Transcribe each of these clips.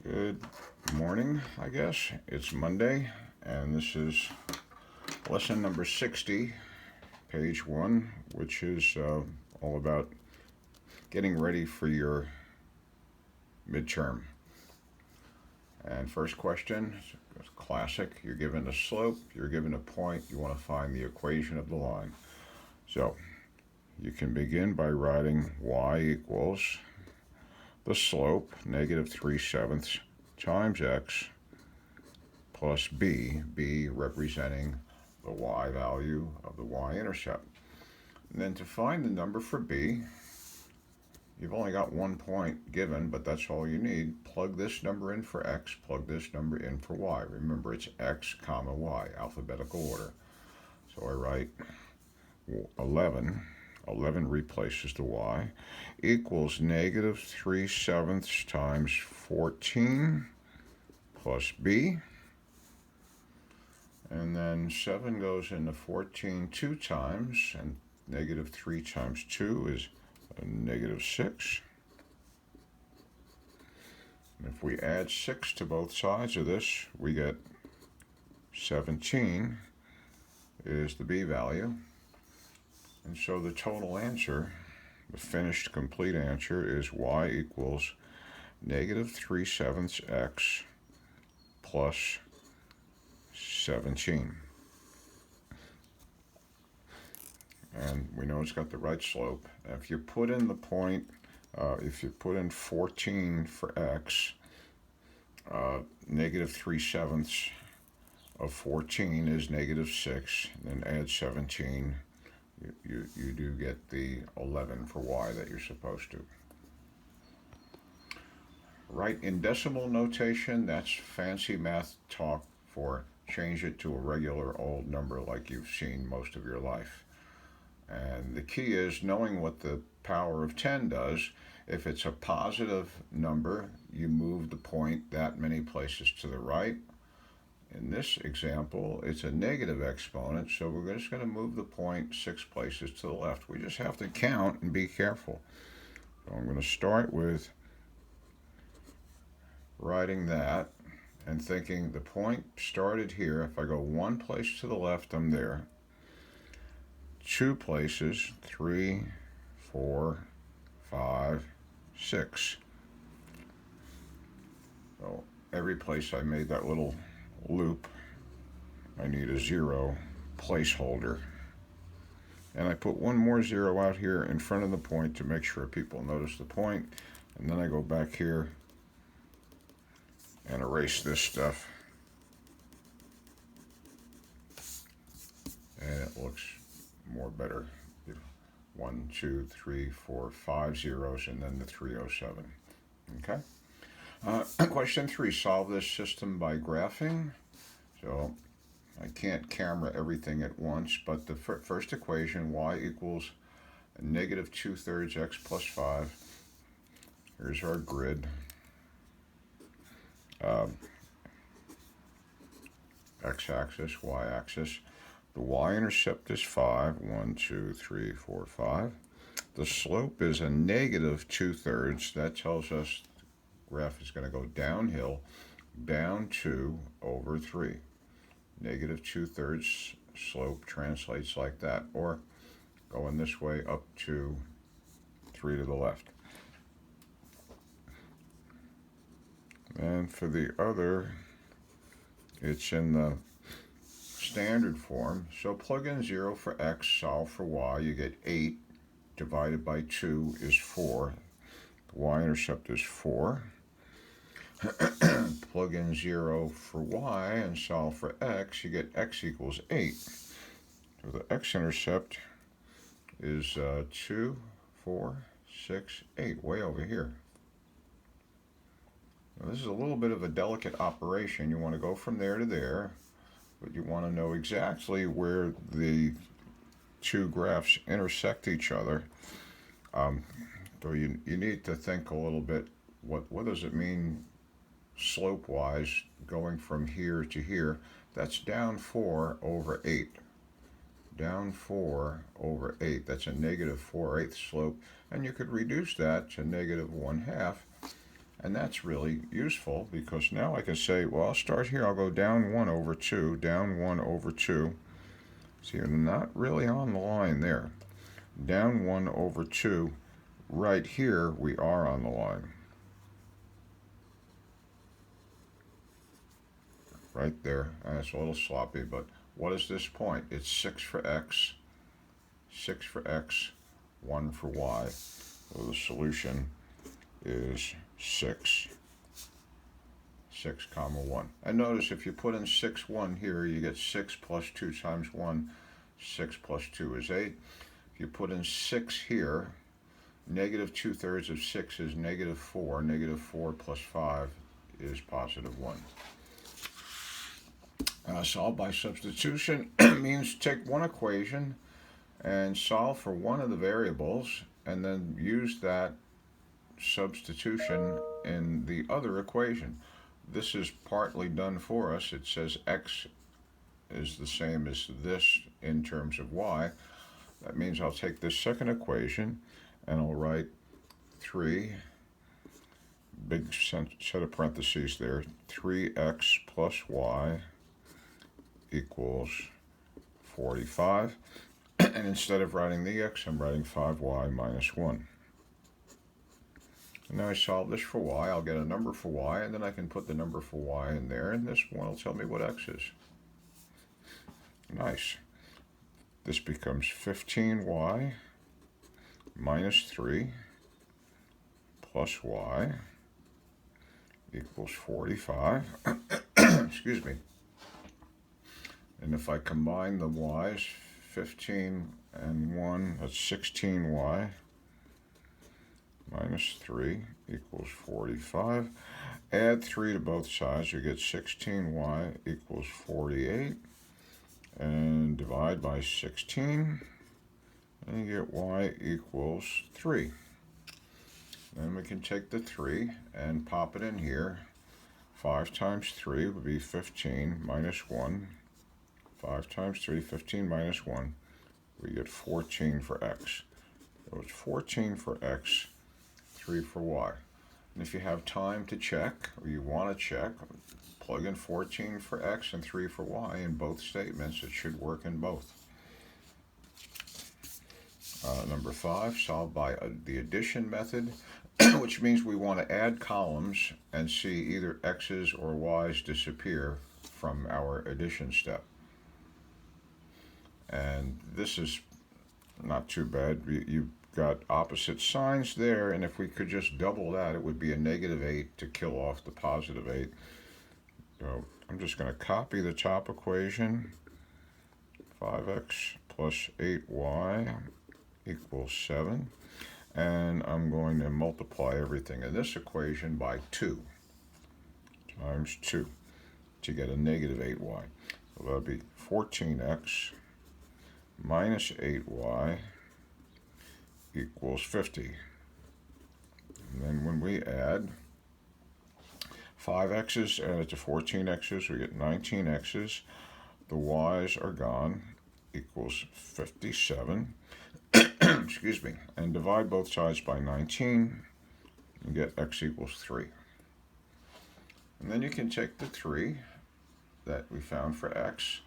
Good morning, I guess. It's Monday, and this is lesson number 60, page 1, which is all about getting ready for your midterm. And first question, classic, you're given a slope, you're given a point, you want to find the equation of the line. So you can begin by writing y equals the slope, negative 3/7 times x, plus b representing the y value of the y-intercept. And then to find the number for b, you've only got 1 point given, but that's all you need. Plug this number in for x, plug this number in for y. Remember, it's x comma y, alphabetical order. So I write 11. 11 replaces the y, equals negative 3/7 times 14 plus b. And then 7 goes into 14 2 times, and negative 3 times 2 is negative 6. And if we add 6 to both sides of this, we get 17 is the b value. And so the total answer, the finished complete answer, is y equals negative 3/7 x plus 17. And we know it's got the right slope. If you put in the point, if you put in 14 for x, negative 3/7 of 14 is negative 6, and then add 17. You do get the 11 for y that you're supposed to. Write in decimal notation, that's fancy math talk for change it to a regular old number like you've seen most of your life. And the key is knowing what the power of 10 does. If it's a positive number, you move the point that many places to the right. In this example, it's a negative exponent, so we're just going to move the point 6 places to the left. We just have to count and be careful. So I'm going to start with writing that and thinking the point started here. If I go 1 place to the left, I'm there. 2 places, 3, 4, 5, 6. So every place I made that little loop, I need a 0 placeholder. And I put one more 0 out here in front of the point to make sure people notice the point. And then I go back here and erase this stuff. And it looks more better. 1, 2, 3, 4, 5 zeros, and then the 307. Okay? Question 3, solve this system by graphing. So I can't camera everything at once, but the first equation, y equals negative 2/3 x plus 5. Here's our grid. X-axis, y-axis. The y-intercept is 5. 1, 2, 3, 4, 5. The slope is a negative 2/3. That tells us graph is going to go downhill, down 2 over 3. Negative 2/3 slope translates like that, or going this way up to 3 to the left. And for the other, it's in the standard form. So plug in 0 for x, solve for y. You get 8 divided by 2 is 4. The y-intercept is 4. Plug in 0 for y and solve for x, you get x equals 8. So the x-intercept is 2, 4, 6, 8, way over here. Now this is a little bit of a delicate operation. You want to go from there to there, but you want to know exactly where the two graphs intersect each other. So you need to think a little bit, what does it mean slope-wise, going from here to here? That's down 4 over 8. Down 4 over 8. That's a negative 4/8 slope. And you could reduce that to negative 1/2. And that's really useful because now I can say, well, I'll start here. I'll go down 1 over 2, down 1 over 2. See, you're not really on the line there. Down 1 over 2. Right here, we are on the line. Right there. And it's a little sloppy, but what is this point? It's 6 for x, 6 for x, 1 for y. So the solution is 6, 6 comma 1. And notice if you put in 6, 1 here, you get 6 plus 2 times 1. 6 plus 2 is 8. If you put in 6 here, negative 2/3 of 6 is negative 4. Negative 4 plus 5 is positive 1. Solve by substitution means take one equation and solve for one of the variables and then use that substitution in the other equation. This is partly done for us. It says x is the same as this in terms of y. That means I'll take this second equation and I'll write 3, big set of parentheses there, 3x plus y equals 45. And instead of writing the x, I'm writing 5y minus 1. And now I solve this for y. I'll get a number for y, and then I can put the number for y in there, and this one will tell me what x is. Nice. This becomes 15y minus 3 plus y equals 45. Excuse me. And if I combine the y's, 15 and 1, that's 16y minus 3 equals 45. Add 3 to both sides, you get 16y equals 48. And divide by 16, and you get y equals 3. Then we can take the 3 and pop it in here. 5 times 3 would be 15 minus 1. 5 times 3, 15 minus 1. We get 14 for x. So it's 14 for x, 3 for y. And if you have time to check, or you want to check, plug in 14 for x and 3 for y in both statements. It should work in both. Number 5, solve by the addition method, which means we want to add columns and see either x's or y's disappear from our addition step. And this is not too bad. You've got opposite signs there, and if we could just double that, it would be a negative 8 to kill off the positive 8. So I'm just going to copy the top equation. 5x plus 8y equals 7. And I'm going to multiply everything in this equation by 2 times 2 to get a negative 8y. So that'll be 14x minus 8y equals 50. And then when we add 5x's added to 14x's, we get 19x's. The y's are gone, equals 57. Excuse me. And divide both sides by 19 and get x equals 3. And then you can take the 3 that we found for x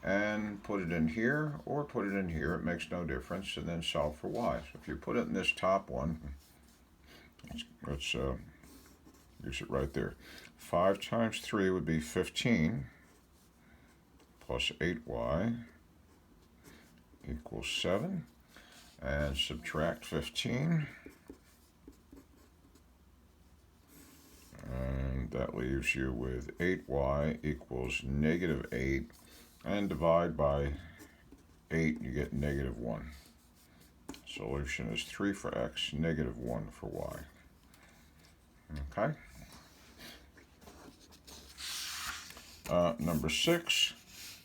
and put it in here or put it in here. It makes no difference. And then solve for y. So if you put it in this top one, let's use it right there. 5 times 3 would be 15 plus 8y equals 7. And subtract 15. And that leaves you with 8y equals negative 8. And divide by 8, you get negative 1. Solution is 3 for x, negative 1 for y. Okay. Number 6,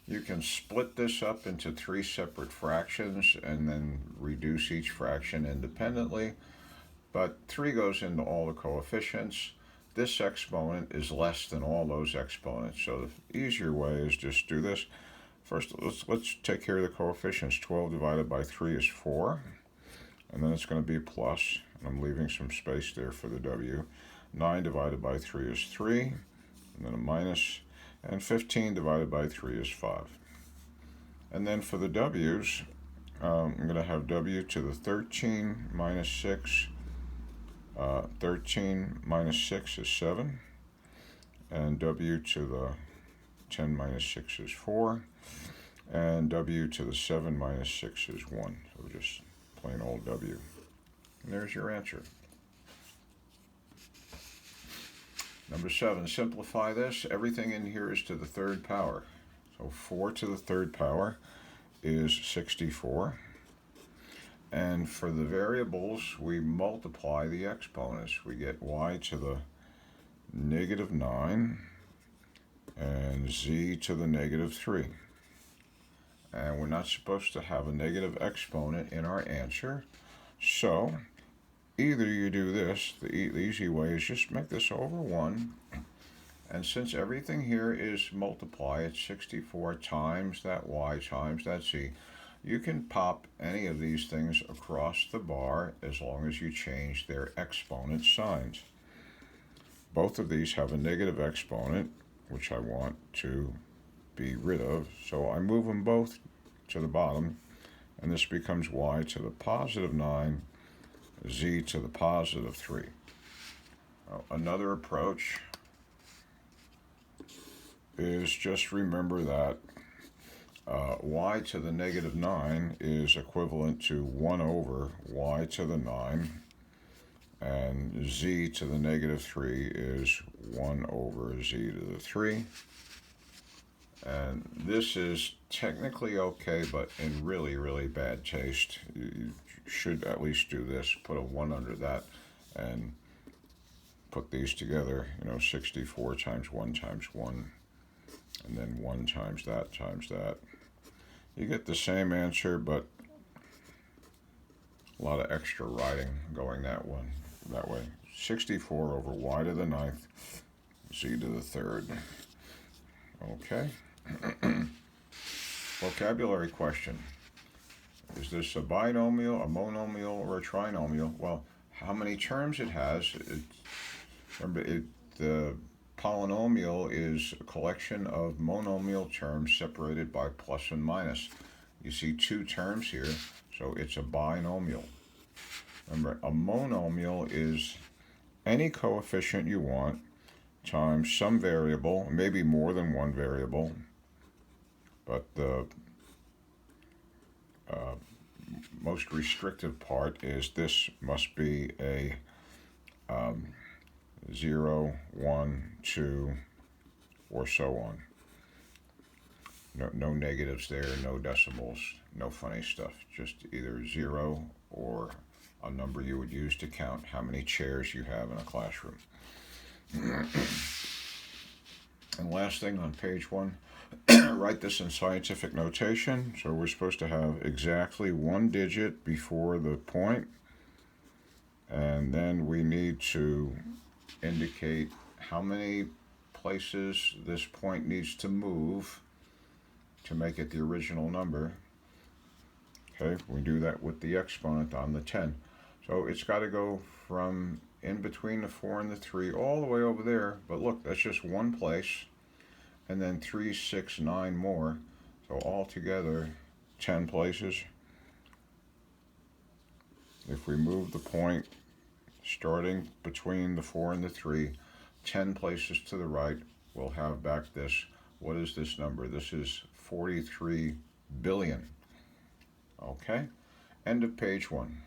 you can split this up into 3 separate fractions and then reduce each fraction independently. But 3 goes into all the coefficients. This exponent is less than all those exponents. So the easier way is just do this. First, let's take care of the coefficients. 12 divided by 3 is 4. And then it's going to be plus, and I'm leaving some space there for the w. 9 divided by 3 is 3, and then a minus, and 15 divided by 3 is 5. And then for the w's, I'm going to have w to the 13 minus 6. 13 minus 6 is 7, and w to the 10 minus 6 is 4, and w to the 7 minus 6 is 1. So just plain old w. And there's your answer. Number 7, simplify this. Everything in here is to the third power. So 4 to the third power is 64. And for the variables, we multiply the exponents. We get y to the negative 9 and z to the negative 3. And we're not supposed to have a negative exponent in our answer. So either you do this, the easy way is just make this over 1. And since everything here is multiply, it's 64 times that y times that z. You can pop any of these things across the bar as long as you change their exponent signs. Both of these have a negative exponent, which I want to be rid of. So I move them both to the bottom, and this becomes y to the positive 9, z to the positive 3. Now, another approach is just remember that y to the negative 9 is equivalent to 1 over y to the 9, and z to the negative 3 is 1 over z to the 3. And this is technically okay, but in really, really bad taste. You should at least do this. Put a 1 under that and put these together. 64 times 1 times 1, and then 1 times that times that. You get the same answer, but a lot of extra writing going that way. 64 over y to the 9th, z to the 3rd. Okay. Vocabulary question. Is this a binomial, a monomial, or a trinomial? Well, how many terms it has. Remember, the polynomial is a collection of monomial terms separated by plus and minus. You see 2 terms here, so it's a binomial. Remember, a monomial is any coefficient you want times some variable, maybe more than one variable, but the most restrictive part is this must be a 0, 1, 2, or so on. No negatives there, no decimals, no funny stuff. Just either 0 or a number you would use to count how many chairs you have in a classroom. And last thing on page 1, write this in scientific notation. So we're supposed to have exactly 1 digit before the point, and then we need to indicate how many places this point needs to move to make it the original number. Okay, we do that with the exponent on the 10. So it's got to go from in between the 4 and the 3 all the way over there. But look, that's just one place. And then 3, 6, 9 more. So altogether, 10 places. If we move the point starting between the 4 and the 3, 10 places to the right, we'll have back this. What is this number? This is 43 billion. Okay, end of page 1.